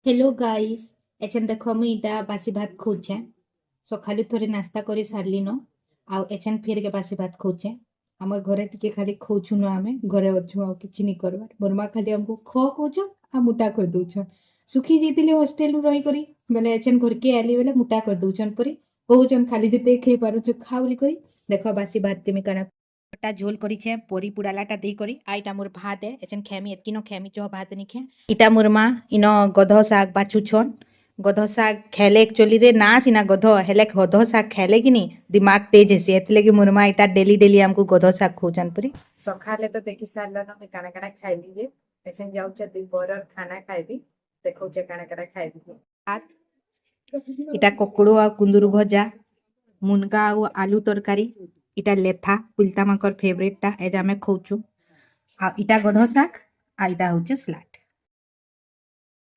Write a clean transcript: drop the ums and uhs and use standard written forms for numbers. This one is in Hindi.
हेलो गाइस एचन देखो मुई इटा बासी भात खोचे सकाळी थोड़ी नाश्ता करी सारली न आउ एचन फिर के बासी भात खोचे हमर घरे टिके खाली खोछु न आमे घरे अछु आउ किछि नि करबार मोर मां खाली हमको ख कोछ आ मुटा कर दोछन सुखी जेतिले हॉस्टेल नु रही करी बेले एचन घर के आली बेले मुटा कर दोछन परी कहउछन खाली जते खेइ पारो छु खावली करी देखो बासी भात तेमी कना टा झोल करी छे पोरी पुडालाटा दे करी आइटा मोर भात है एचन खेमी एतकिनो खेमी जो भात निखे इटा मोर मां इनो गधो साग बाछु छन गधो साग खेले एक्चुअली रे ना सिना गधो हेले गधो साग खेले कि नी दिमाग तेज हेसी एतले कि मोर मां इटा डेली डेली हमको गधो साग खोजन परी सखाले तो देखि सारला न मैं काना काना खाइ दीजे एचन जाउ छ दुपहर खाना खाइबी देखौ छ काना काना खाइ दीजे भात इटा कोकड़ो आ कुंदुरु भजा मुनगा आ आलू तरकारी इटा लेथा पुलता माकर फेवरेट टा एजा में खोचु आ इटा गधो साग आ इटा होचे स्लाड।